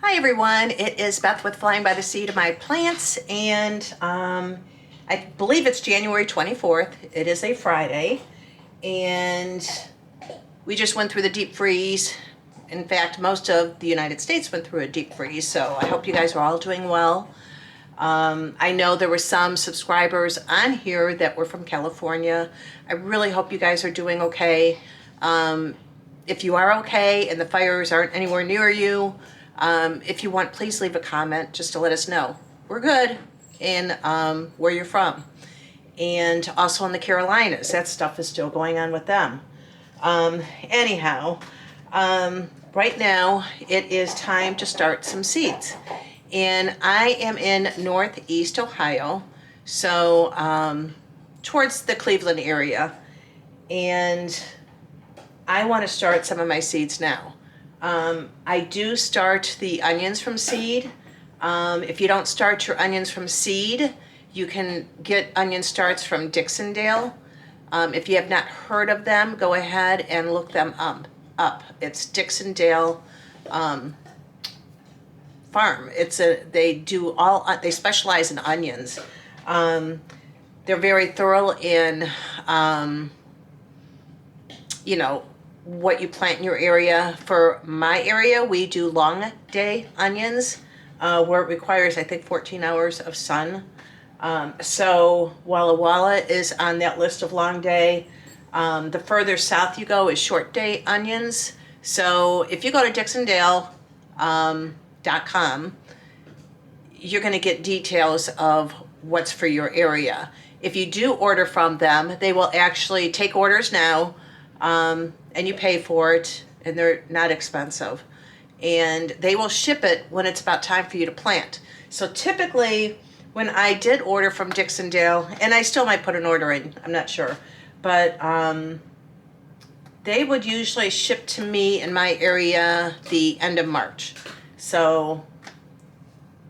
Hi everyone, it is Beth with Flying by the Seat of My Plants, and I believe it's January 24th. It is a Friday, and we just went through the deep freeze. In fact, most of the United States went through a deep freeze, so I hope you guys are all doing well. I know there were some subscribers on here that were from California. I really hope you guys are doing okay. If you are okay and the fires aren't anywhere near you, if you want, please leave a comment just to let us know. We're good in where you're from. And also in the Carolinas, that stuff is still going on with them. Anyhow, right now it is time to start some seeds. And I am in Northeast Ohio, so towards the Cleveland area. And I want to start some of my seeds now. I do start the onions from seed. If you don't start your onions from seed, you can get onion starts from Dixondale. If you have not heard of them, go ahead and look them up. It's Dixondale Farm. They specialize in onions. They're very thorough in, what you plant in your area. For my area, we do long day onions, where it requires, I think, 14 hours of sun. So Walla Walla is on that list of long day. The further south you go is short day onions. So if you go to Dixondale.com, you're going to get details of what's for your area. If you do order from them, they will actually take orders now, and you pay for it, and they're not expensive. And they will ship it when it's about time for you to plant. So typically, when I did order from Dixondale, and I still might put an order in, I'm not sure, but they would usually ship to me in my area the end of March. So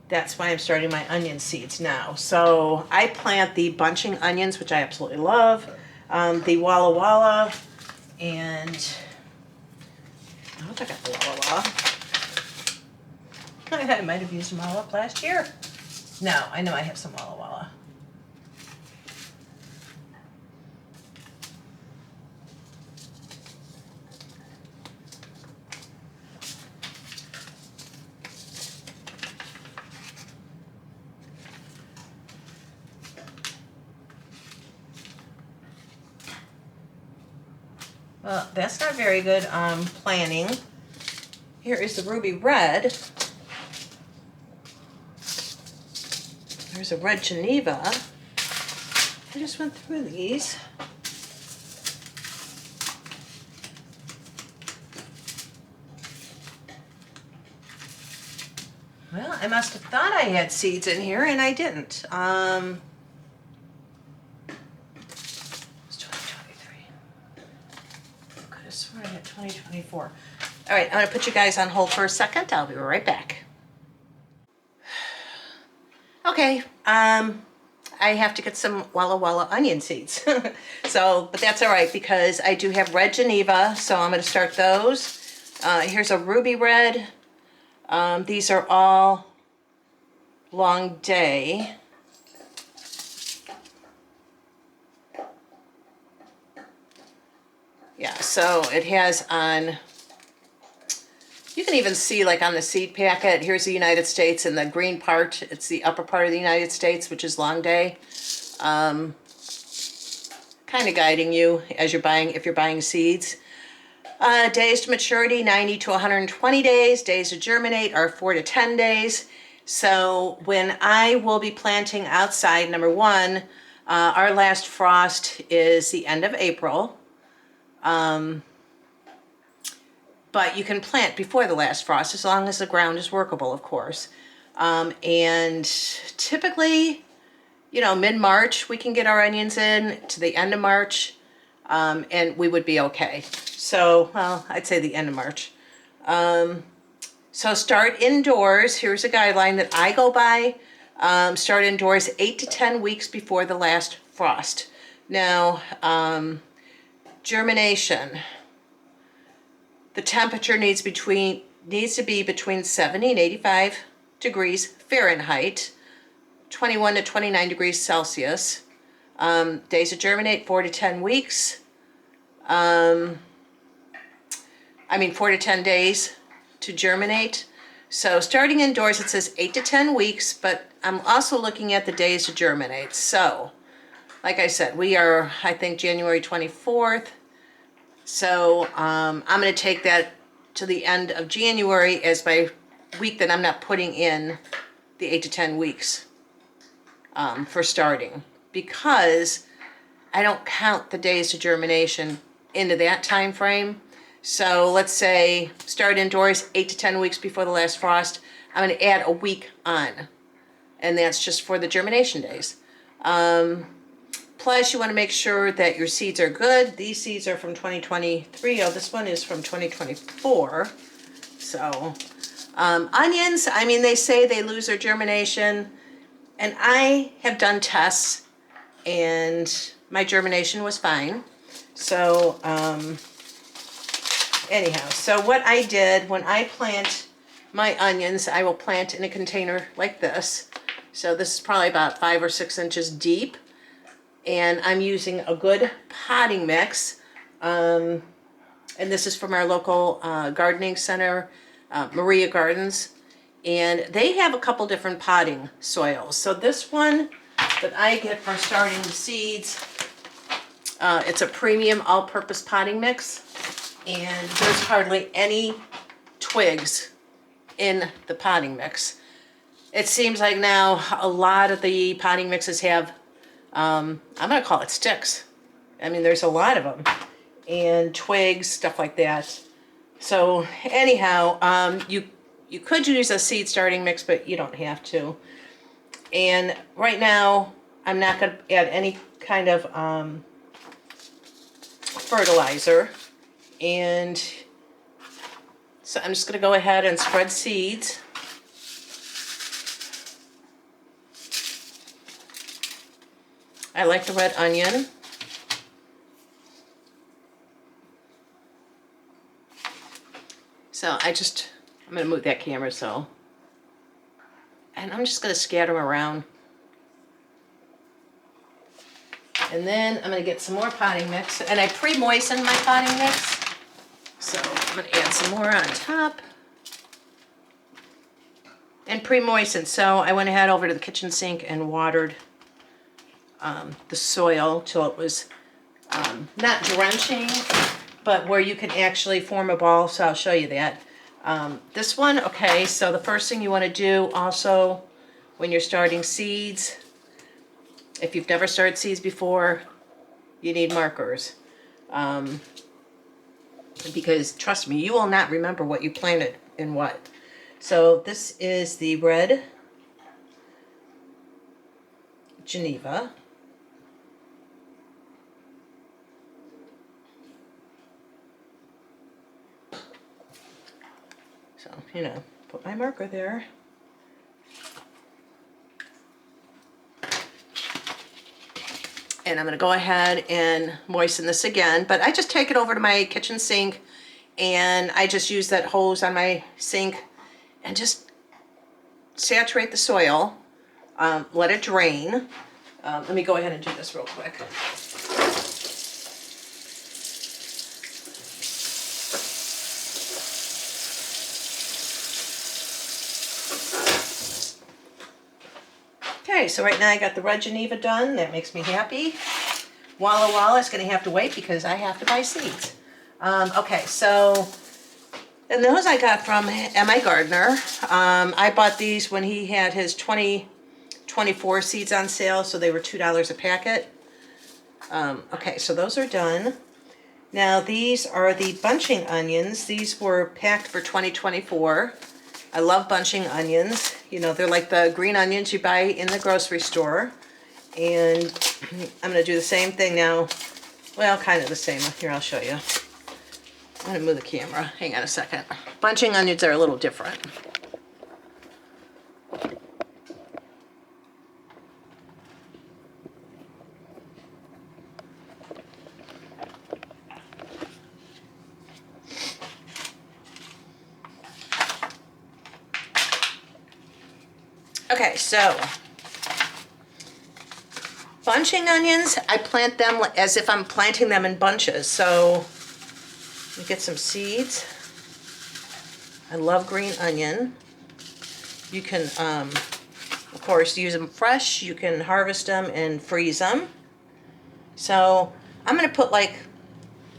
that's why I'm starting my onion seeds now. So I plant the bunching onions, which I absolutely love, the Walla Walla, and I hope I got the Walla Walla. I might have used them all up last year. No, I know I have some Walla Walla. Well, that's not very good planning. Here is the ruby red. There's a red Geneva. I just went through these. Well, I must have thought I had seeds in here and I didn't. It's 2023. Could have sworn I had 2024. All right, I'm going to put you guys on hold for a second. I'll be right back. Okay, I have to get some Walla Walla onion seeds. But that's all right because I do have red Geneva, so I'm going to start those. Here's a ruby red. These are all long day. Yeah, so it has on, you can even see like on the seed packet, here's the United States, and the green part, it's the upper part of the United States, which is long day. Kind of guiding you as you're buying, if you're buying seeds. Days to maturity, 90 to 120 days. Days to germinate are 4 to 10 days. So when I will be planting outside, number one, our last frost is the end of April. But you can plant before the last frost as long as the ground is workable, of course. And typically, mid-March, we can get our onions in to the end of March, and we would be okay. So, well, I'd say the end of March. So start indoors. Here's a guideline that I go by. Start indoors 8 to 10 weeks before the last frost. Now, germination. The temperature needs needs to be between 70 and 85 degrees Fahrenheit, 21 to 29 degrees Celsius. Days to germinate, 4 to 10 weeks. 4 to 10 days to germinate. So starting indoors, it says 8 to 10 weeks, but I'm also looking at the days to germinate. So, like I said, we are, I think, January 24th. So I'm going to take that to the end of January as my week that I'm not putting in the 8 to 10 weeks for starting, because I don't count the days to germination into that time frame. So let's say start indoors 8 to 10 weeks before the last frost. I'm going to add a week on, and that's just for the germination days. Plus, you want to make sure that your seeds are good. These seeds are from 2023. Oh, this one is from 2024. So, onions, I mean, they say they lose their germination, and I have done tests, and my germination was fine. So, anyhow, so what I did when I plant my onions, I will plant in a container like this. So this is probably about 5 or 6 inches deep. And I'm using a good potting mix. And this is from our local gardening center, Maria Gardens. And they have a couple different potting soils. So this one that I get for starting the seeds, it's a premium all-purpose potting mix. And there's hardly any twigs in the potting mix. It seems like now a lot of the potting mixes have, I'm going to call it sticks. I mean, there's a lot of them. And twigs, stuff like that. So anyhow, you could use a seed starting mix, but you don't have to. And right now, I'm not going to add any kind of fertilizer. And so I'm just going to go ahead and spread seeds. I like the red onion. So I'm going to move that camera and I'm just going to scatter them around. And then I'm going to get some more potting mix, and I pre-moisten my potting mix. So I'm going to add some more on top. And pre-moistened, so I went ahead over to the kitchen sink and watered the soil till it was not drenching, but where you can actually form a ball, so I'll show you that. This one, okay, so the first thing you want to do also when you're starting seeds, if you've never started seeds before, you need markers. Because trust me, you will not remember what you planted in what. So this is the red Geneva. So, put my marker there. And I'm going to go ahead and moisten this again, but I just take it over to my kitchen sink, and I just use that hose on my sink and just saturate the soil, let it drain. Let me go ahead and do this real quick. Okay, so right now I got the red Geneva done. That makes me happy. Walla Walla is going to have to wait because I have to buy seeds. Okay, so, and those I got from M.I. Gardner. I bought these when he had his 2024 seeds on sale, so they were $2 a packet. Okay, so those are done. Now these are the bunching onions. These were packed for 2024. I love bunching onions. They're like the green onions you buy in the grocery store. And I'm going to do the same thing now. Well, kind of the same. Here, I'll show you. I'm going to move the camera. Hang on a second. Bunching onions are a little different. Okay, so bunching onions, I plant them as if I'm planting them in bunches. So you get some seeds. I love green onion. You can, of course, use them fresh. You can harvest them and freeze them. So I'm going to put like,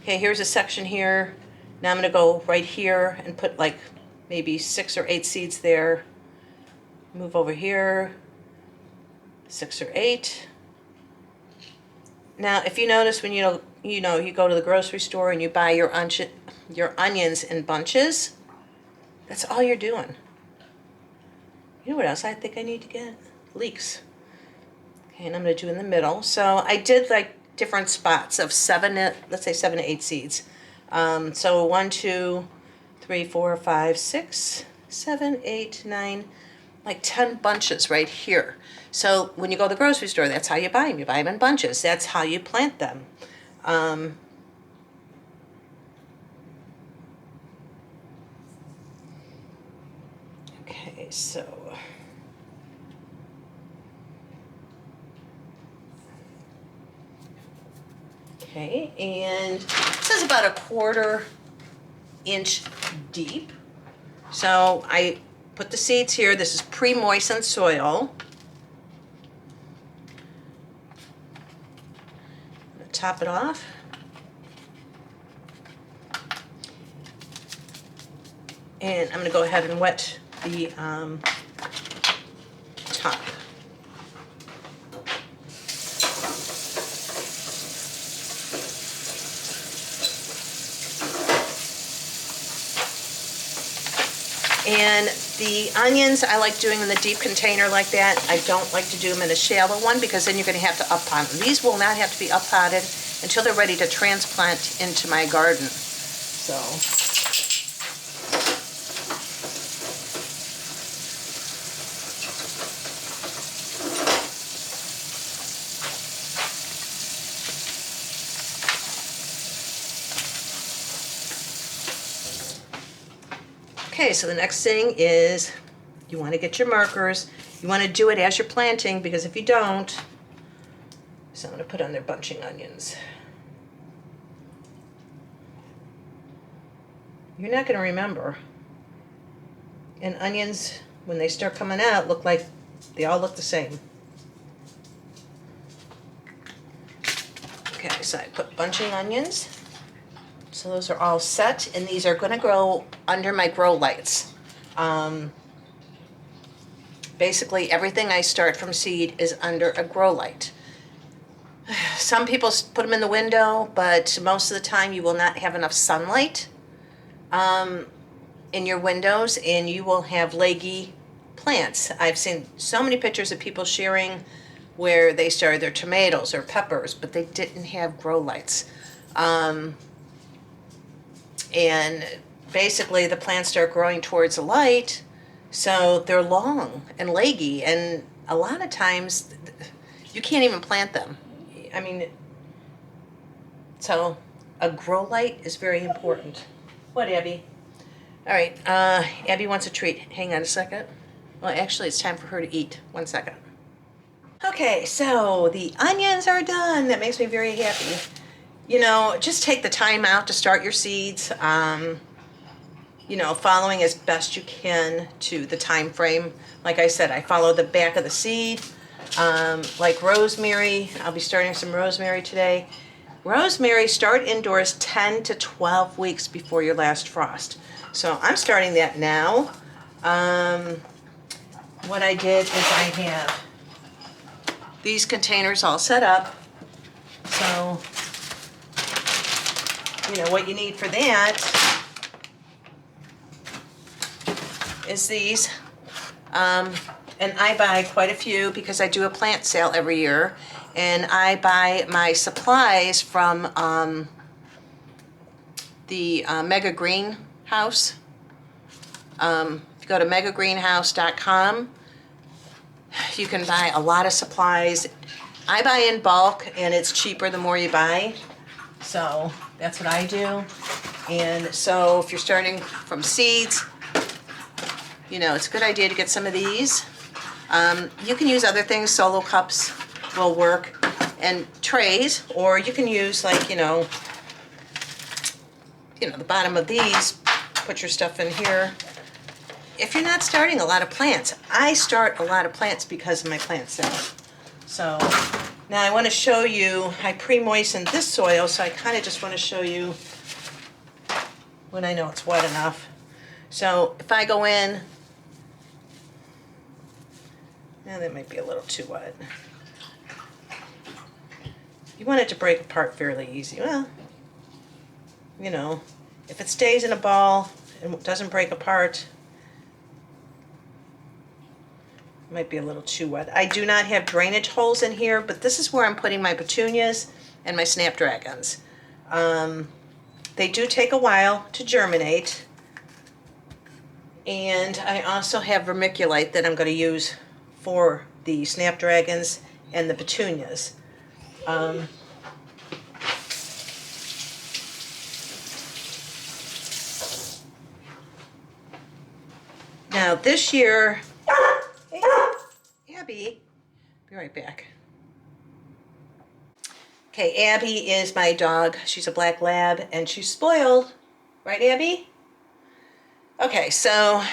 okay, here's a section here. Now I'm going to go right here and put like maybe 6 or 8 seeds there. Move over here, 6 or 8. Now, if you notice when you go to the grocery store and you buy your onions in bunches, that's all you're doing. You know what else I think I need to get? Leeks. Okay, and I'm going to do in the middle. So I did like different spots of let's say 7 to 8 seeds. So 1, 2, 3, 4, 5, 6, 7, 8, 9, like 10 bunches right here. So when you go to the grocery store, that's how you buy them. You buy them in bunches. That's how you plant them. Okay, so okay, and this is about a 1/4 inch deep. So I put the seeds here. This is pre-moistened soil. I'm gonna top it off. And I'm gonna go ahead and wet the top. And the onions I like doing in the deep container like that. I don't like to do them in a shallow one because then you're going to have to up-pot them. These will not have to be up-potted until they're ready to transplant into my garden. So. Okay, so the next thing is you want to get your markers. You want to do it as you're planting because if you don't, so I'm going to put on their bunching onions. You're not going to remember. And onions, when they start coming out, they all look the same. Okay, so I put bunching onions. So those are all set, and these are going to grow under my grow lights. Basically, everything I start from seed is under a grow light. Some people put them in the window, but most of the time you will not have enough sunlight in your windows, and you will have leggy plants. I've seen so many pictures of people sharing where they started their tomatoes or peppers, but they didn't have grow lights. And basically the plants start growing towards the light, so they're long and leggy, and a lot of times you can't even plant them. I mean, so a grow light is very important. What, Abby? All right, Abby wants a treat. Hang on a second. Well, actually, it's time for her to eat. 1 second. Okay, so the onions are done. That makes me very happy. You know, just take the time out to start your seeds, following as best you can to the time frame. Like I said, I follow the back of the seed. Like rosemary, I'll be starting some rosemary today. Rosemary, start indoors 10 to 12 weeks before your last frost. So I'm starting that now. What I did is I have these containers all set up. So what you need for that is these. And I buy quite a few because I do a plant sale every year. And I buy my supplies from the Mega Greenhouse. If you go to megagreenhouse.com, you can buy a lot of supplies. I buy in bulk, and it's cheaper the more you buy. So that's what I do. And so if you're starting from seeds, it's a good idea to get some of these. You can use other things, solo cups will work, and trays, or you can use like, the bottom of these, put your stuff in here. If you're not starting a lot of plants, I start a lot of plants because of my plant sale. So now I want to show you, I pre-moistened this soil, so I kind of just want to show you when I know it's wet enough. So if I go in, that might be a little too wet. You want it to break apart fairly easy. Well, if it stays in a ball and doesn't break apart, it might be a little too wet. I do not have drainage holes in here, but this is where I'm putting my petunias and my snapdragons. They do take a while to germinate. And I also have vermiculite that I'm going to use for the snapdragons and the petunias. Now this year, hey, Abby, be right back. Okay, Abby is my dog. She's a black lab and she's spoiled. Right, Abby? Okay, so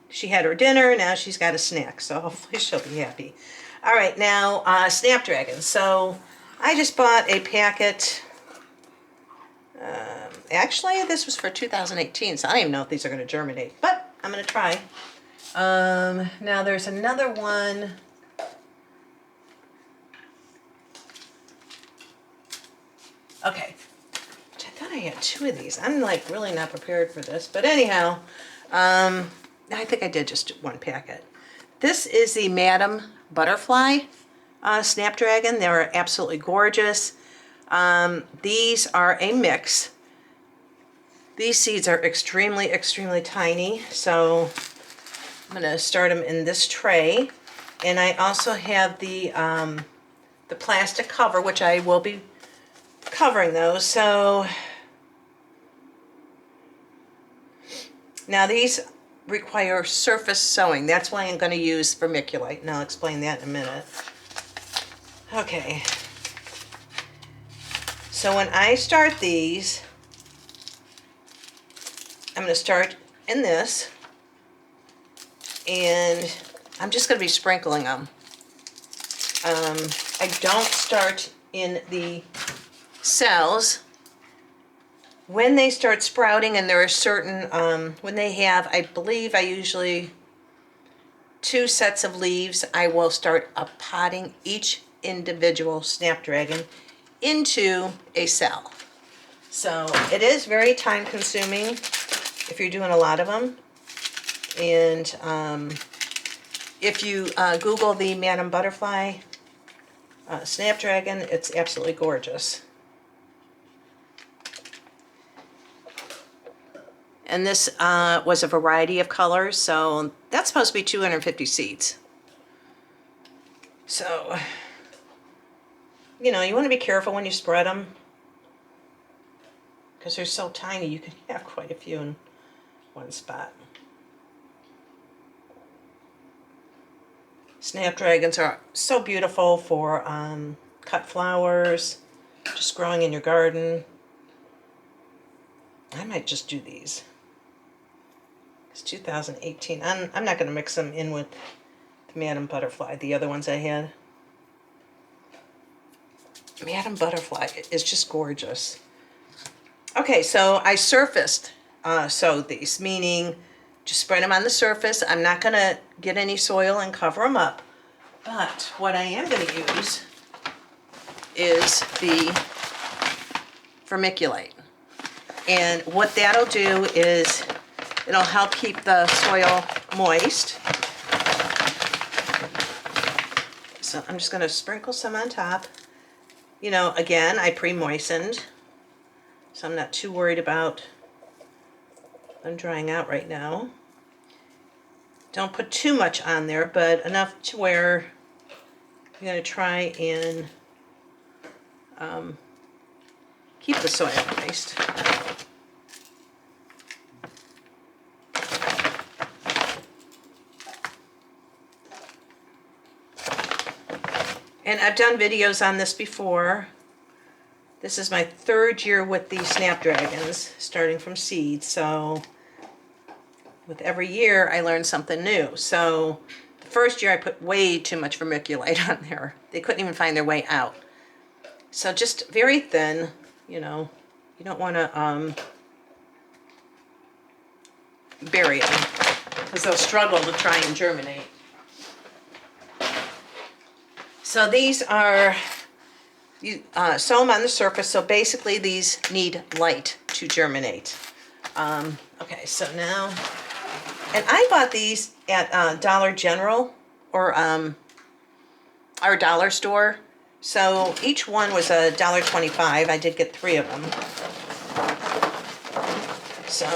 she had her dinner, now she's got a snack, so hopefully she'll be happy. All right, now snapdragons. So I just bought a packet. Actually, this was for 2018, so I don't even know if these are going to germinate, but I'm going to try. Now there's another one. Okay, I thought I had 2 of these. I'm like really not prepared for this, but anyhow, I think I did just 1 packet. This is the Madam Butterfly Snapdragon. They're absolutely gorgeous. These are a mix. These seeds are extremely, extremely tiny, so I'm going to start them in this tray. And I also have the plastic cover, which I will be covering those. So now these require surface sowing. That's why I'm going to use vermiculite, and I'll explain that in a minute. Okay. So when I start these, I'm going to start in this, and I'm just going to be sprinkling them. I don't start in the cells. When they start sprouting, and there are certain, when they have, I believe I usually 2 sets of leaves, I will start potting each individual snapdragon into a cell. So it is very time consuming if you're doing a lot of them. And if you Google the Madam Butterfly Snapdragon, it's absolutely gorgeous. And this was a variety of colors, so that's supposed to be 250 seeds. So, you want to be careful when you spread them, because they're so tiny, you can have quite a few in one spot. Snapdragons are so beautiful for cut flowers, just growing in your garden. I might just do these. It's 2018. I'm not going to mix them in with the Madam Butterfly, the other ones I had. Madam Butterfly is just gorgeous. Okay, so I surfaced sowed these, meaning just spread them on the surface. I'm not going to get any soil and cover them up. But what I am going to use is the vermiculite. And what that'll do is it'll help keep the soil moist. So I'm just going to sprinkle some on top. Again, I pre-moistened, so I'm not too worried about them drying out right now. Don't put too much on there, but enough to where I'm going to try and keep the soil moist. And I've done videos on this before. This is my 3rd year with the Snapdragons, starting from seed. So with every year, I learn something new. So the first year I put way too much vermiculite on there. They couldn't even find their way out. So just very thin, you know. You don't want to bury them because they'll struggle to try and germinate. So these are, you sow them on the surface. So basically these need light to germinate. Okay, so now, and I bought these at Dollar General or our dollar store. So each one was $1.25. I did get 3 of them. So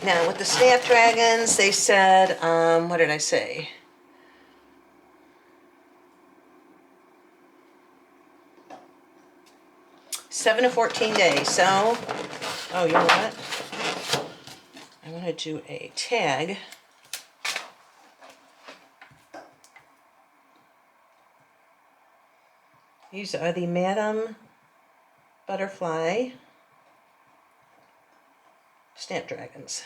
now with the Snapdragons, they said, what did I say? Seven to 14 days. So, oh, you know what? I'm going to do a tag. These are the Madame Butterfly Snapdragons.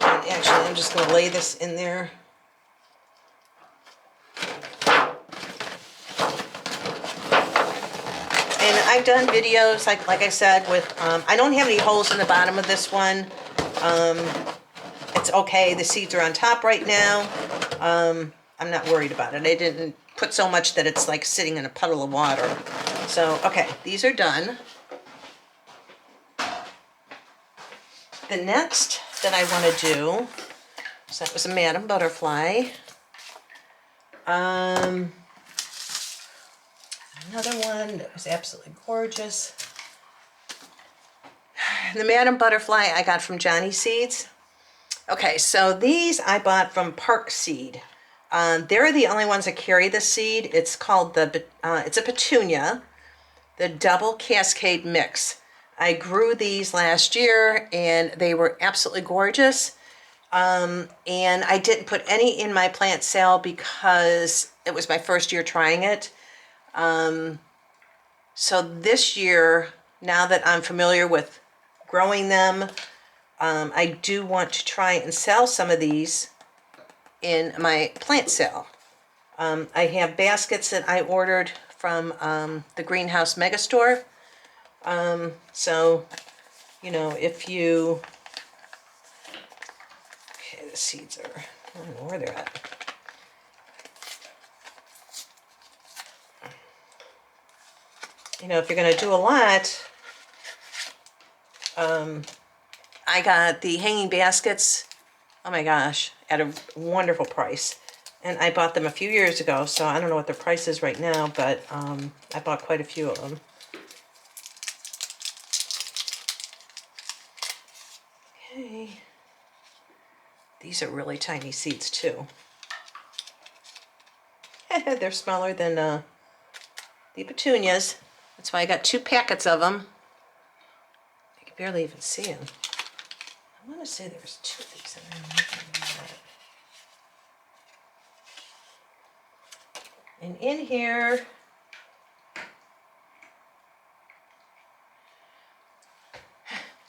And actually, I'm just going to lay this in there. And I've done videos, like I said, with, I don't have any holes in the bottom of this one. It's okay, the seeds are on top right now. I'm not worried about it. I didn't put so much that it's like sitting in a puddle of water. So, okay, these are done. The next that I want to do, so that was a Madame Butterfly. Another one that was absolutely gorgeous. The Madame Butterfly I got from Johnny Seeds. Okay, so these I bought from Park Seed. They're the only ones that carry the seed. It's called it's a petunia, the Double Cascade Mix. I grew these last year and they were absolutely gorgeous. And I didn't put any in my plant sale because it was my first year trying it. So this year, now that I'm familiar with growing them, I do want to try and sell some of these in my plant sale. I have baskets that I ordered from the Greenhouse Megastore. So, you know, if you... Okay, the seeds are... I don't know where they're at. You know, if you're going to do a lot... I got the hanging baskets, oh my gosh, at a wonderful price. And I bought them a few years ago, so I don't know what the price is right now, but I bought quite a few of them. Okay. These are really tiny seeds too. They're smaller than the petunias. That's why I got 2 packets of them. I can barely even see them. I want to say there's 2 of these in there. And in here,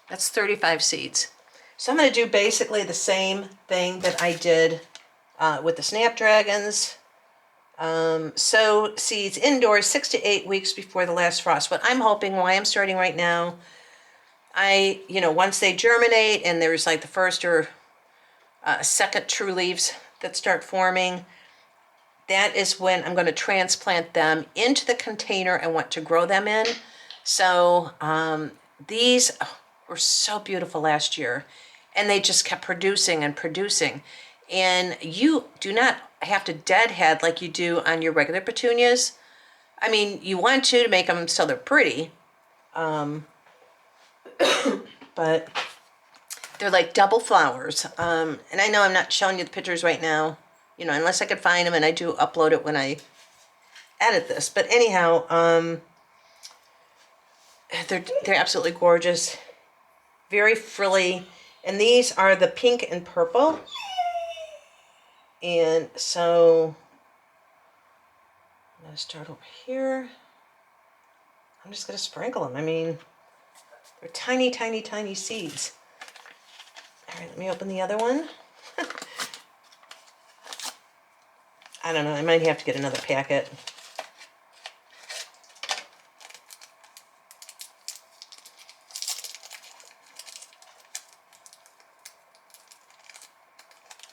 that's 35 seeds. So I'm going to do basically the same thing that I did with the Snapdragons. Sow seeds indoors 6 to 8 weeks before the last frost. What I'm hoping, why I'm starting right now, once they germinate and there's like the first or second true leaves that start forming, that is when I'm going to transplant them into the container I want to grow them in. So these were so beautiful last year, and they just kept producing and producing. And you do not have to deadhead like you do on your regular petunias. I mean, you want to make them so they're pretty, but they're like double flowers. And I know I'm not showing you the pictures right now, unless I could find them, and I do upload it when I edit this. But anyhow, they're absolutely gorgeous. very frilly. And these are the pink and purple. And so I'm going to start over here. I'm just going to sprinkle them. I mean, they're tiny, tiny, tiny seeds. All right, let me open the other one. I don't know, I might have to get another packet.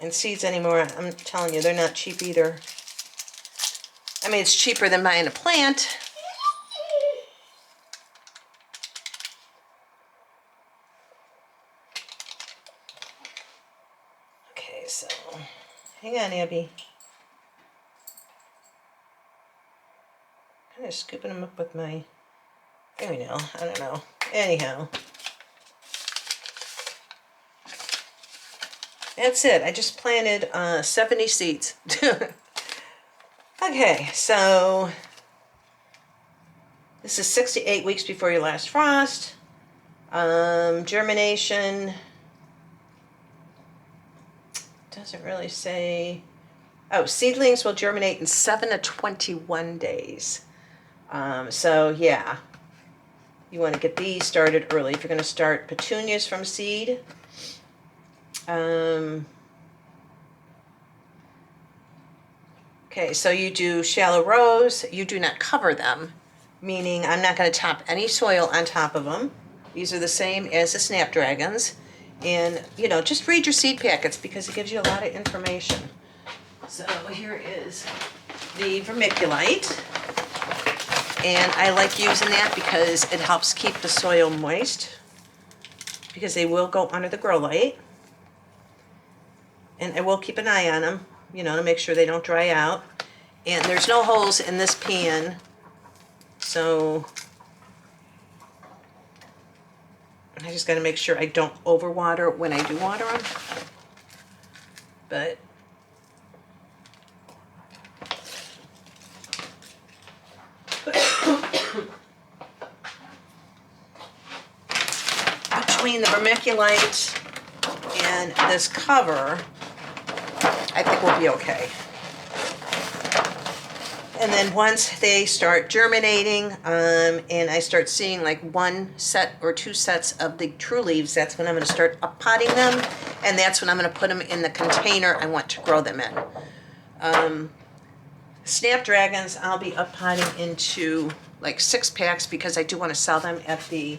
And seeds anymore, I'm telling you, they're not cheap either. I mean, it's cheaper than buying a plant. Okay, so hang on, Abby. Kind of scooping them up with my, there we go, I don't know. Anyhow. That's it. I just planted 70 seeds. Okay, so this is 6 to 8 weeks before your last frost. Germination doesn't really say. Oh, seedlings will germinate in 7 to 21 days. So yeah, you want to get these started early. If you're going to start petunias from seed, okay, so you do shallow rows. You do not cover them, meaning I'm not going to top any soil on top of them. These are the same as the Snapdragons. And, you know, just read your seed packets because it gives you a lot of information. So here is the vermiculite. And I like using that because it helps keep the soil moist, because they will go under the grow light. And I will keep an eye on them, you know, to make sure they don't dry out. And there's no holes in this pan, so I just got to make sure I don't overwater when I do water them. But between the vermiculite and this cover, I think we'll be okay. And then once they start germinating, and I start seeing like one set or two sets of the true leaves, that's when I'm going to start uppotting them, and that's when I'm going to put them in the container I want to grow them in. Snapdragons, I'll be uppotting into like 6 packs because I do want to sell them at the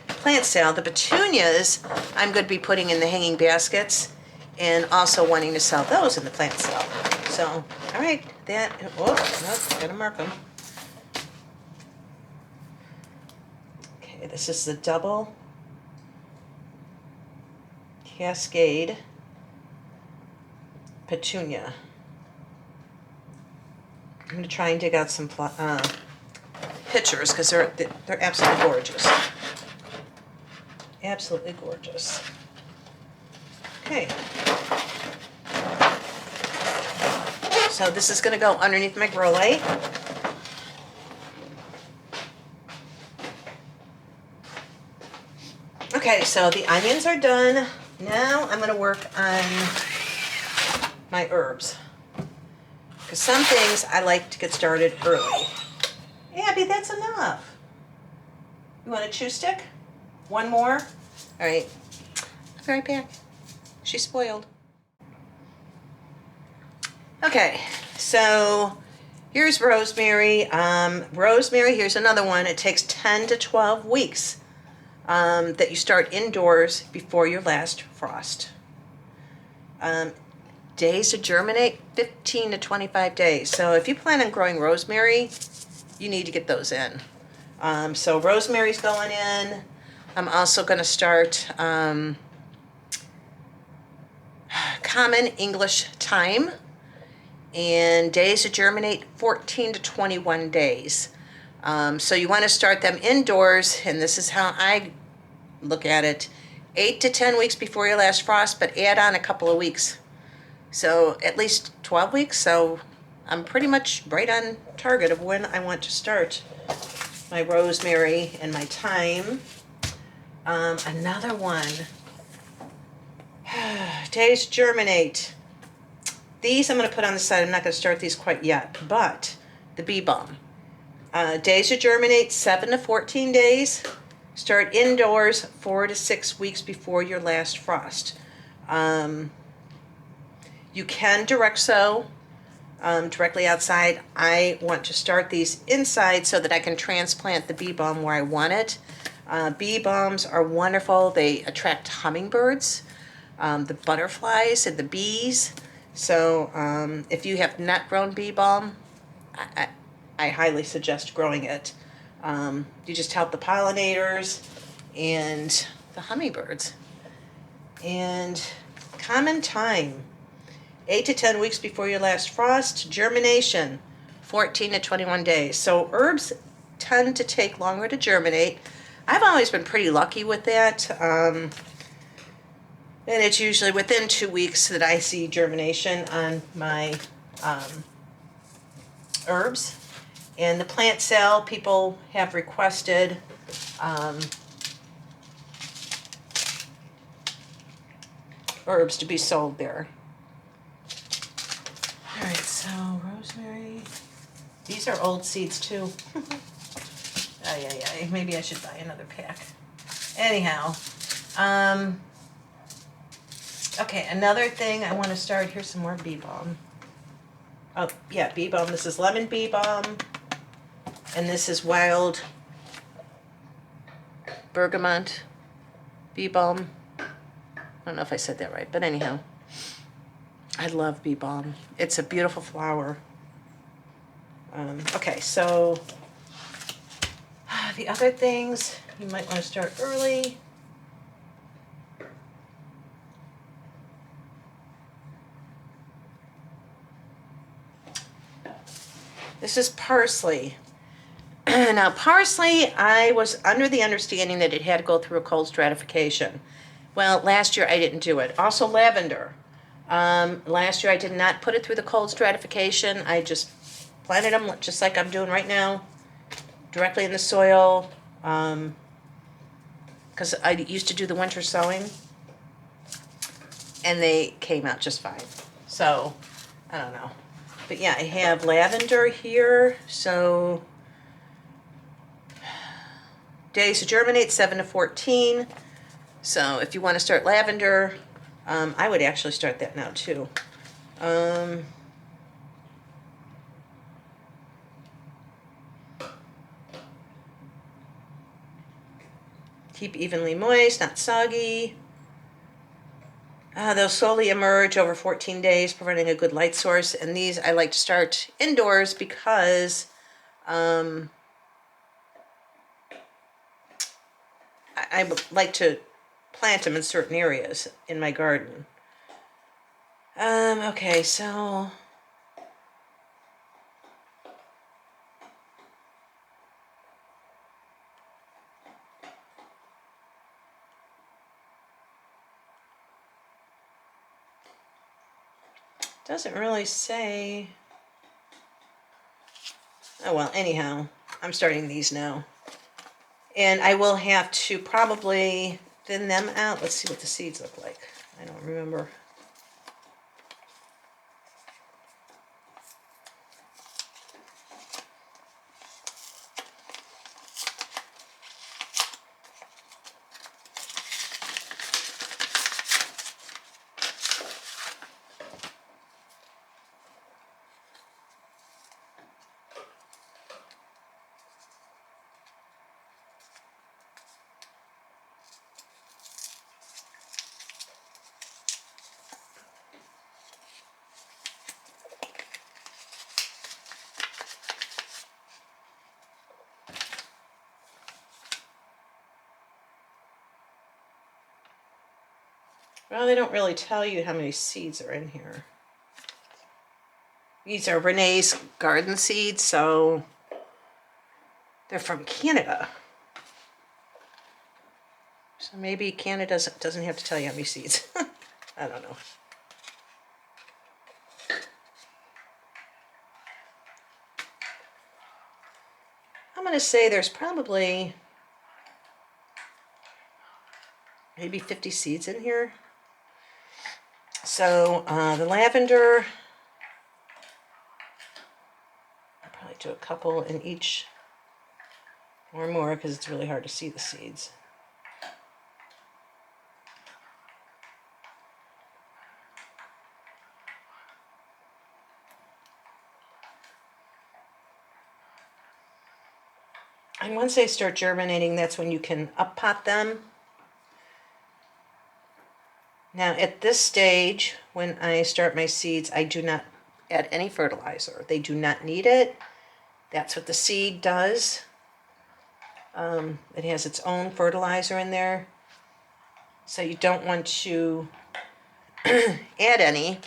plant sale. The petunias, I'm going to be putting in the hanging baskets, and also wanting to sell those in the plant sale. So, all right, that, gotta mark them. Okay, this is the double cascade petunia. I'm gonna try and dig out some pictures because they're absolutely gorgeous. Absolutely gorgeous. Okay. So this is going to go underneath my grow light. Okay, so the onions are done. Now I'm going to work on my herbs, because some things I like to get started early. Abby, that's enough. You want a chew stick? One more? All right. I'll be right back. She's spoiled. Okay, so here's rosemary. Rosemary, here's another one. It takes 10 to 12 weeks that you start indoors before your last frost. Days to germinate, 15 to 25 days. So if you plan on growing rosemary, you need to get those in. So rosemary's going in. I'm also going to start common English thyme. And days to germinate, 14 to 21 days. So you want to start them indoors, and this is how I look at it. 8 to 10 weeks before your last frost, but add on a couple of weeks. So at least 12 weeks, so I'm pretty much right on target of when I want to start my rosemary and my thyme. Another one. Days germinate. These I'm going to put on the side. I'm not going to start these quite yet, but the bee balm. Days to germinate 7 to 14 days. Start indoors 4 to 6 weeks before your last frost. You can direct sow directly outside. I want to start these inside so that I can transplant the bee balm where I want it. Bee balms are wonderful. They attract hummingbirds, the butterflies, and the bees. So if you have not grown bee balm, I highly suggest growing it. You just help the pollinators and the hummingbirds. And common time, 8 to 10 weeks before your last frost. Germination, 14 to 21 days. So herbs tend to take longer to germinate. I've always been pretty lucky with that. And it's usually within 2 weeks that I see germination on my herbs. And the plant sale, people have requested herbs to be sold there. All right, so rosemary. These are old seeds too. Maybe I should buy another pack. Anyhow, okay, another thing I want to start. Here's some more bee balm. Oh yeah, bee balm. This is lemon bee balm, and this is wild bergamot bee balm. I don't know if I said that right, but anyhow, I love bee balm. It's a beautiful flower. Okay, so the other things you might want to start early. This is parsley. Now, parsley, I was under the understanding that it had to go through a cold stratification. Well, last year I didn't do it. Also, lavender. Last year I did not put it through the cold stratification. I just planted them just like I'm doing right now, directly in the soil, because I used to do the winter sowing, and they came out just fine. So, I don't know. But yeah, I have lavender here, so days to germinate, 7 to 14. So if you want to start lavender, I would actually start that now too. Keep evenly moist, not soggy. They'll slowly emerge over 14 days, providing a good light source. And these I like to start indoors because I like to plant them in certain areas in my garden. Okay, so doesn't really say. Oh well, anyhow, I'm starting these now. And I will have to probably thin them out. Let's see what the seeds look like. I don't remember. Well, they don't really tell you how many seeds are in here. These are Renee's garden seeds, so they're from Canada. So maybe Canada doesn't have to tell you how many seeds. I don't know. I'm going to say there's probably maybe 50 seeds in here. So the lavender, I'll probably do a couple in each or more because it's really hard to see the seeds. And once they start germinating, that's when you can up pot them. Now at this stage, when I start my seeds, I do not add any fertilizer. They do not need it. That's what the seed does. It has its own fertilizer in there. So you don't want to add any,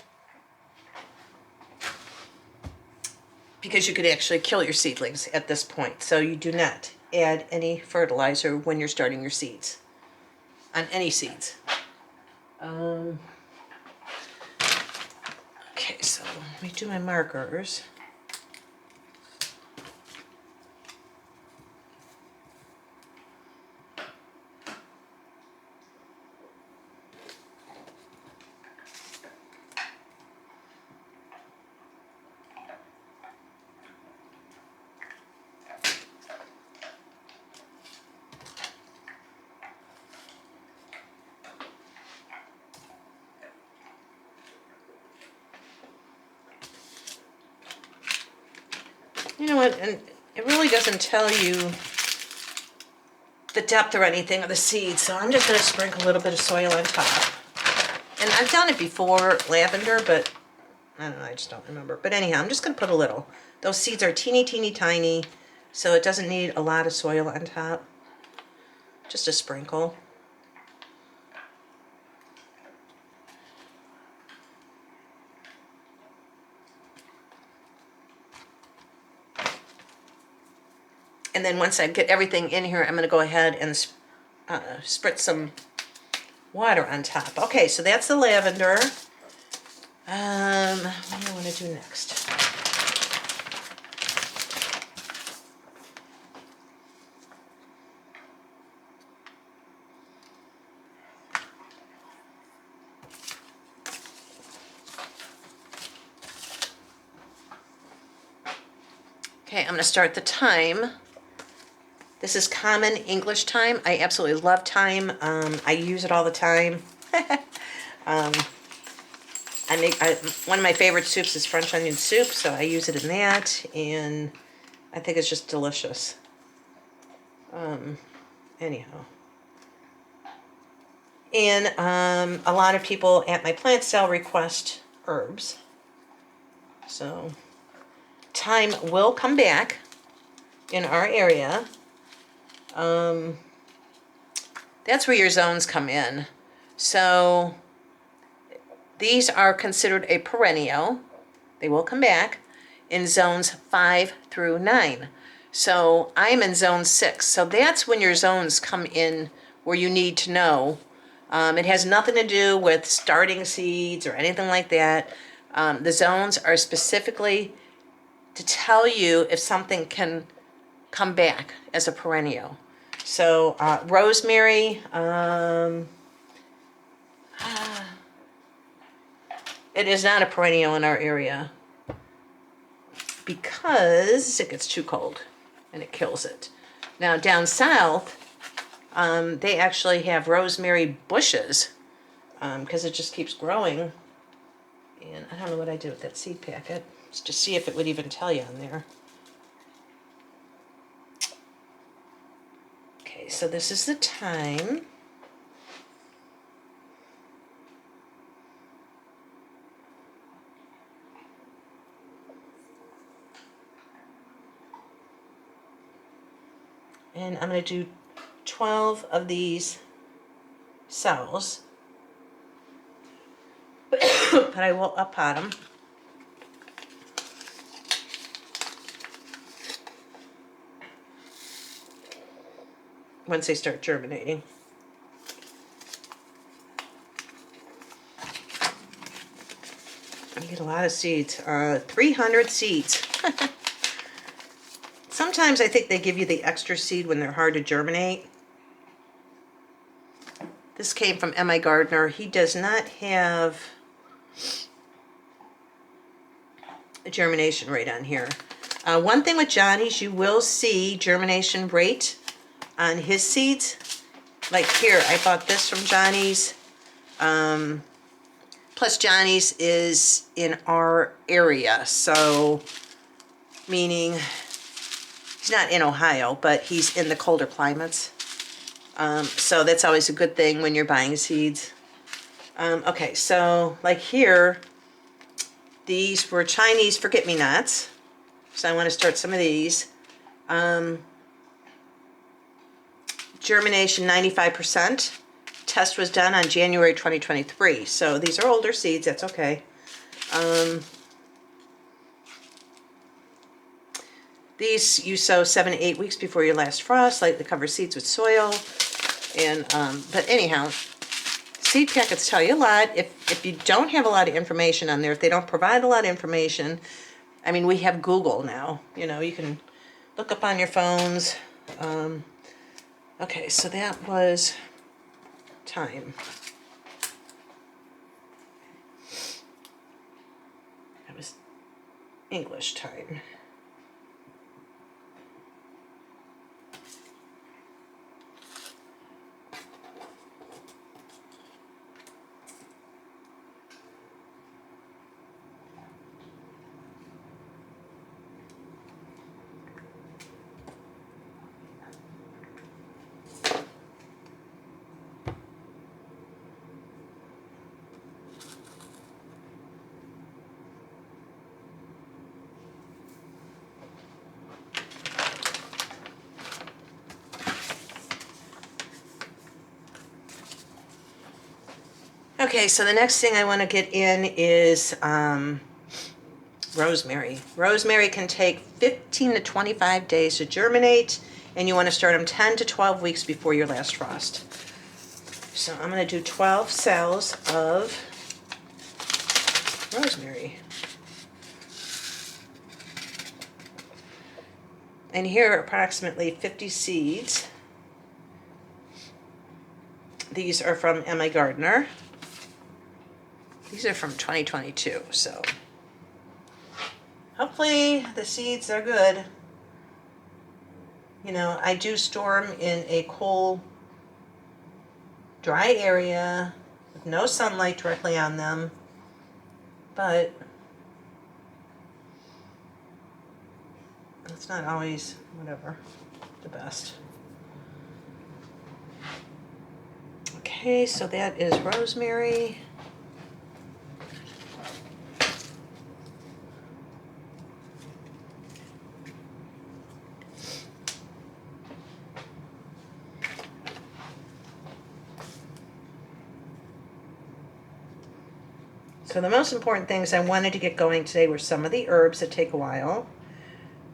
because you could actually kill your seedlings at this point. So you do not add any fertilizer when you're starting your seeds, on any seeds. Okay, so let me do my markers. You know what, and it really doesn't tell you the depth or anything of the seeds, so I'm just going to sprinkle a little bit of soil on top. And I've done it before, lavender, but I don't know, I just don't remember. But anyhow, I'm just going to put a little. Those seeds are teeny, teeny, tiny, so it doesn't need a lot of soil on top. Just a sprinkle. And then once I get everything in here, I'm going to go ahead and spritz some water on top. Okay, so that's the lavender. What do I want to do next? Okay, I'm going to start the thyme. This is common English thyme. I absolutely love thyme. I use it all the time. One of my favorite soups is French onion soup, so I use it in that, and I think it's just delicious. Anyhow. And a lot of people at my plant sale request herbs. So thyme will come back in our area. That's where your zones come in. So these are considered a perennial. They will come back in zones 5 through 9. So I'm in zone 6. So that's when your zones come in where you need to know. It has nothing to do with starting seeds or anything like that. The zones are specifically to tell you if something can come back as a perennial. So rosemary, it is not a perennial in our area because it gets too cold and it kills it. Now down south, they actually have rosemary bushes because it just keeps growing. And I don't know what I did with that seed packet, just to see if it would even tell you on there. Okay, so this is the thyme. And I'm going to do 12 of these cells. But I will up pot them. Once they start germinating. You get a lot of seeds. 300 seeds. Sometimes I think they give you the extra seed when they're hard to germinate. This came from M.I. Gardner. He does not have a germination rate on here. One thing with Johnny's, you will see germination rate on his seeds. Like here, I bought this from Johnny's. Plus Johnny's is in our area, so meaning he's not in Ohio, but he's in the colder climates. So that's always a good thing when you're buying seeds. Okay, so like here, these were Chinese forget-me-nots. So I want to start some of these. Germination 95%. Test was done on January 2023. So these are older seeds, that's okay. These you sow 7 to 8 weeks before your last frost. Lightly cover seeds with soil. And but anyhow, seed packets tell you a lot. If you don't have a lot of information on there, if they don't provide a lot of information, I mean, we have Google now. You know, you can look up on your phones. Okay, so that was time. That was English time. Okay, so the next thing I want to get in is rosemary. Rosemary can take 15 to 25 days to germinate, and you want to start them 10 to 12 weeks before your last frost. So I'm going to do 12 cells of rosemary. And here are approximately 50 seeds. These are from M.I. Gardner. These are from 2022, so hopefully the seeds are good. You know, I do store them in a cool, dry area with no sunlight directly on them, but it's not always, whatever, the best. Okay, so that is rosemary. So the most important things I wanted to get going today were some of the herbs that take a while.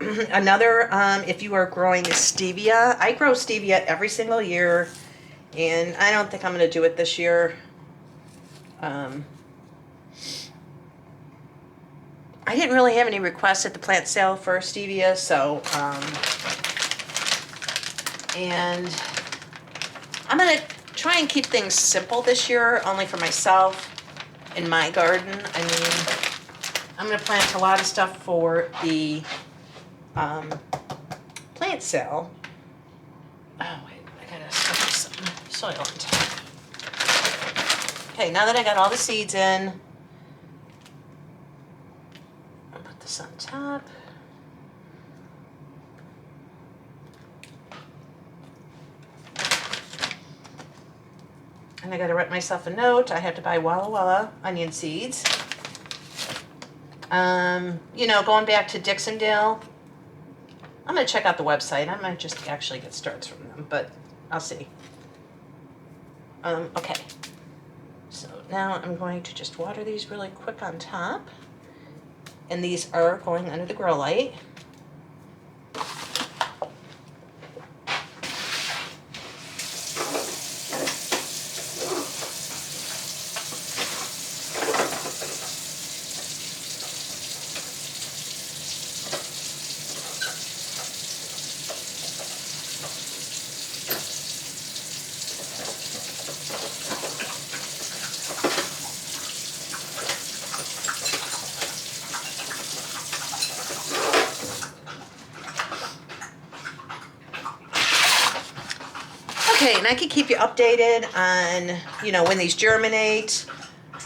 Another, if you are growing stevia, I grow stevia every single year, and I don't think I'm going to do it this year. I didn't really have any requests at the plant sale for stevia, so, and I'm going to try and keep things simple this year, only for myself in my garden. I mean, I'm going to plant a lot of stuff for the plant sale. Oh, wait, I got to put some soil on top. Okay, now that I got all the seeds in, I'll put this on top. And I gotta write myself a note. I have to buy Walla Walla onion seeds. You know, going back to Dixondale, I'm gonna check out the website. I might just actually get starts from them, but I'll see. Okay. So now I'm going to just water these really quick on top. And these are going under the grow light. Okay, and I can keep you updated on, when these germinate.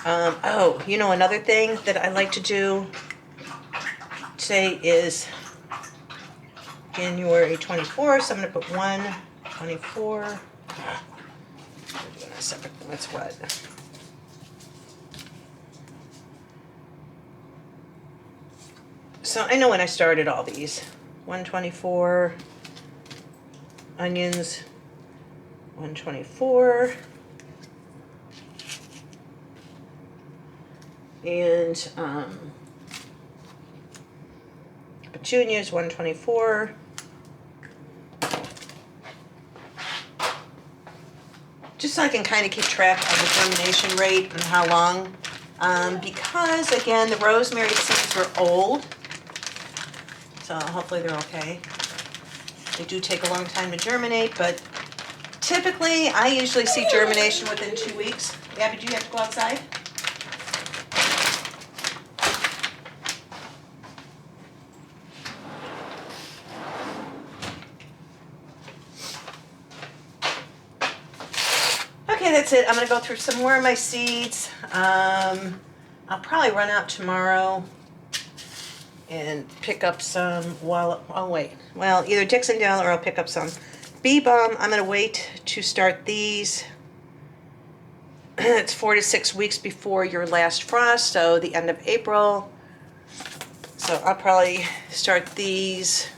Oh, another thing that I like to do today is January 24th, so I'm going to put 1/24. I'm doing a separate, that's what? So I know when I started all these. 1/24, onions, 1/24. And petunias, 1/24. Just so I can kind of keep track of the germination rate and how long. Because, again, the rosemary seeds were old. So hopefully they're okay. They do take a long time to germinate, but typically I usually see germination within 2 weeks. Abby, do you have to go outside? Okay, that's it. I'm going to go through some more of my seeds. I'll probably run out tomorrow and pick up some while, oh wait, well, either Dixon Dale or I'll pick up some bee balm. I'm going to wait to start these. It's 4 to 6 weeks before your last frost, so the end of April. So I'll probably start these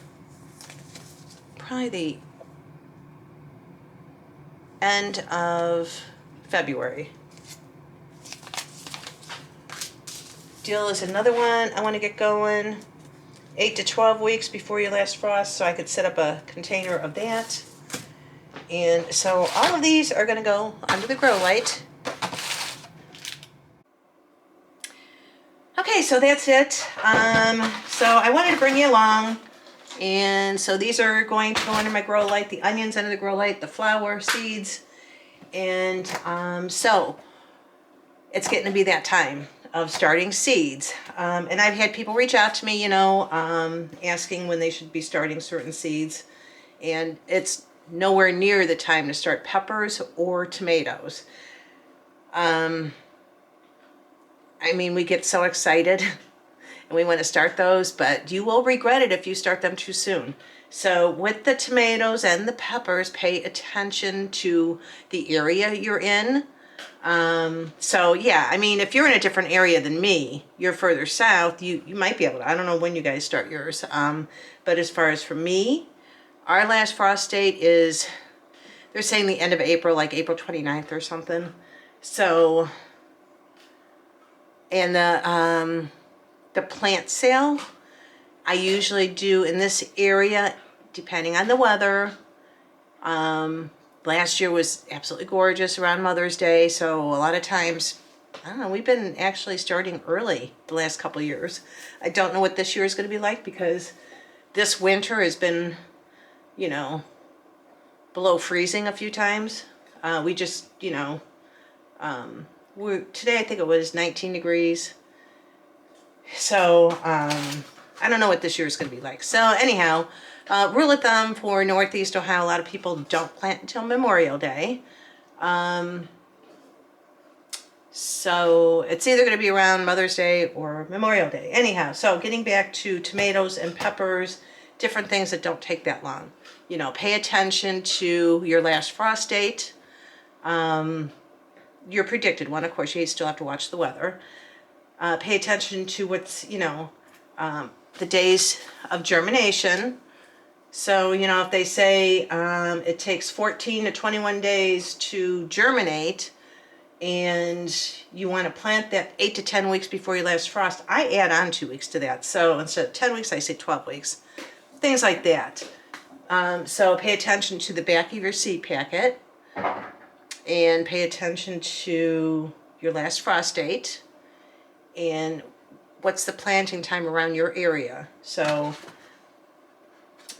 probably the end of February. Dill is another one I want to get going. 8 to 12 weeks before your last frost, so I could set up a container of that. And so all of these are going to go under the grow light. Okay, so that's it. So I wanted to bring you along. And so these are going to go under my grow light, the onions under the grow light, the flower seeds. And so it's getting to be that time of starting seeds. And I've had people reach out to me, asking when they should be starting certain seeds. And it's nowhere near the time to start peppers or tomatoes. I mean, we get so excited and we want to start those, but you will regret it if you start them too soon. So with the tomatoes and the peppers, pay attention to the area you're in. So yeah, I mean, if you're in a different area than me, you're further south, you might be able to, I don't know when you guys start yours. But as far as for me, our last frost date is, they're saying the end of April, like April 29th or something. So, and the plant sale, I usually do in this area, depending on the weather. Last year was absolutely gorgeous around Mother's Day, so a lot of times, I don't know, we've been actually starting early the last couple of years. I don't know what this year is going to be like because this winter has been, below freezing a few times. We just, today I think it was 19 degrees. So, I don't know what this year is going to be like. So anyhow, rule of thumb for Northeast Ohio, a lot of people don't plant until Memorial Day. So it's either going to be around Mother's Day or Memorial Day. Anyhow, so getting back to tomatoes and peppers, different things that don't take that long. Pay attention to your last frost date. Your predicted one, of course, you still have to watch the weather. Pay attention to what's, the days of germination. So, if they say it takes 14 to 21 days to germinate and you want to plant that 8 to 10 weeks before your last frost, I add on 2 weeks to that. So instead of 10 weeks, I say 12 weeks. Things like that. So pay attention to the back of your seed packet and pay attention to your last frost date and what's the planting time around your area. So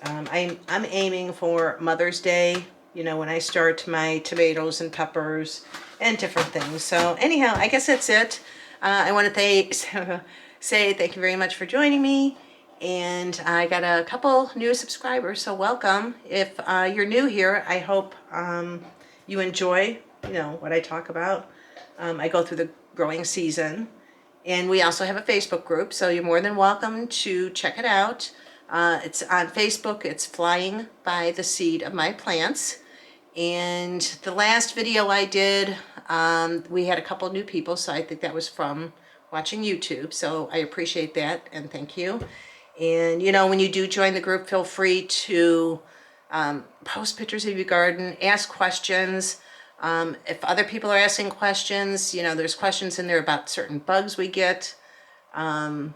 I'm aiming for Mother's Day, when I start my tomatoes and peppers and different things. So anyhow, I guess that's it. I want to say thank you very much for joining me. And I got a couple new subscribers, so welcome. If you're new here, I hope you enjoy, what I talk about. I go through the growing season. And we also have a Facebook group, so you're more than welcome to check it out. It's on Facebook. It's Flying by the Seed of My Plants. And the last video I did, we had a couple new people, so I think that was from watching YouTube. So I appreciate that, and thank you. And, when you do join the group, feel free to post pictures of your garden, ask questions. If other people are asking questions, there's questions in there about certain bugs we get. Feel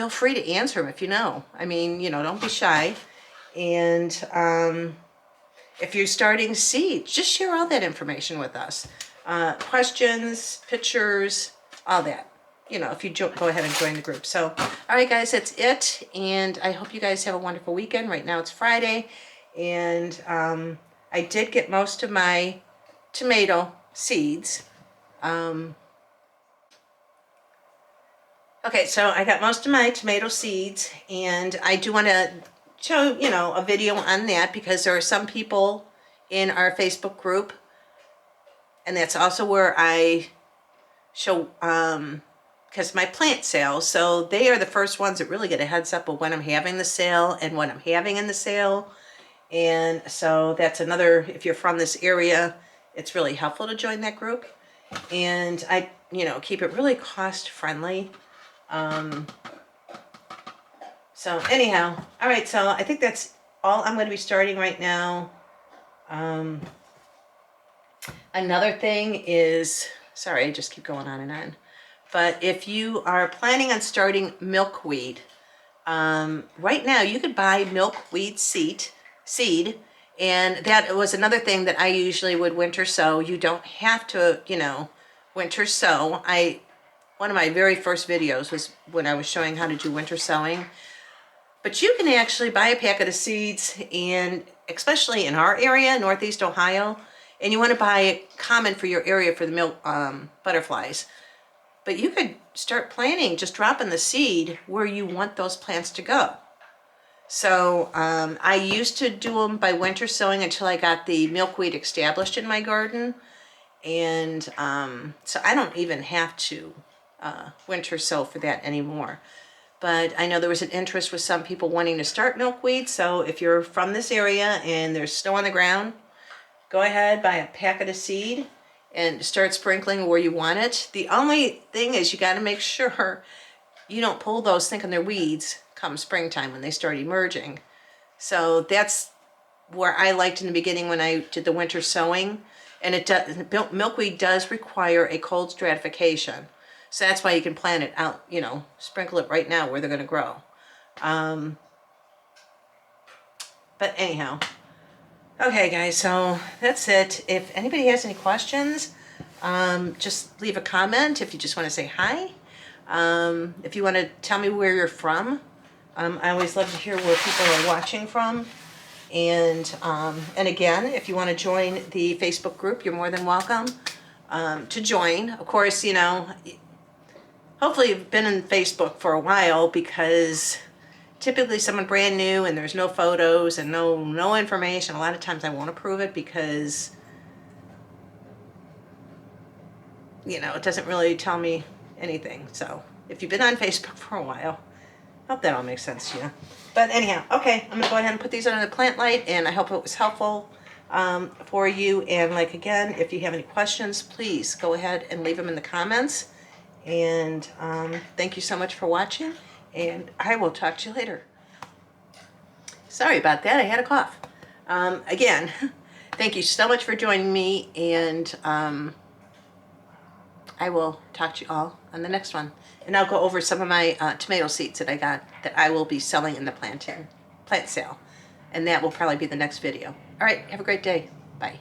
free to answer them if you know. I mean, don't be shy. And if you're starting seeds, just share all that information with us. Questions, pictures, all that. If you go ahead and join the group. So, all right, guys, that's it. And I hope you guys have a wonderful weekend. Right now it's Friday. And I did get most of my tomato seeds. Okay, so I got most of my tomato seeds, and I do want to show, a video on that, because there are some people in our Facebook group, and that's also where I show, because my plant sales, so they are the first ones that really get a heads up of when I'm having the sale and what I'm having in the sale. And so that's another, if you're from this area, it's really helpful to join that group. And I, keep it really cost friendly. So anyhow, all right, so I think that's all I'm going to be starting right now. Another thing is, sorry, I just keep going on and on. But if you are planning on starting milkweed, right now you could buy milkweed seed, and that was another thing that I usually would winter sow. You don't have to, winter sow. One of my very first videos was when I was showing how to do winter sowing. But you can actually buy a packet of seeds, and especially in our area, Northeast Ohio, and you want to buy it common for your area for the milk butterflies. But you could start planting, just dropping the seed where you want those plants to go. So I used to do them by winter sowing until I got the milkweed established in my garden. And so I don't even have to winter sow for that anymore. But I know there was an interest with some people wanting to start milkweed. So if you're from this area and there's snow on the ground, go ahead, buy a packet of seed and start sprinkling where you want it. The only thing is you got to make sure you don't pull those thinking they're weeds come springtime when they start emerging. So that's where I liked in the beginning when I did the winter sowing. And milkweed does require a cold stratification. So that's why you can plant it out, sprinkle it right now where they're going to grow. But anyhow, okay, guys, so that's it. If anybody has any questions, just leave a comment if you just want to say hi. If you want to tell me where you're from, I always love to hear where people are watching from. And again, if you want to join the Facebook group, you're more than welcome to join. Of course, hopefully you've been in Facebook for a while, because typically someone brand new and there's no photos and no information. A lot of times I won't approve it because, it doesn't really tell me anything. So if you've been on Facebook for a while, I hope that all makes sense to you. But anyhow, okay, I'm going to go ahead and put these under the plant light, and I hope it was helpful for you. And again, if you have any questions, please go ahead and leave them in the comments. And thank you so much for watching, and I will talk to you later. Sorry about that, I had a cough. Again, thank you so much for joining me, and I will talk to you all on the next one. And I'll go over some of my tomato seeds that I got that I will be selling in the plant sale. And that will probably be the next video. All right, have a great day. Bye.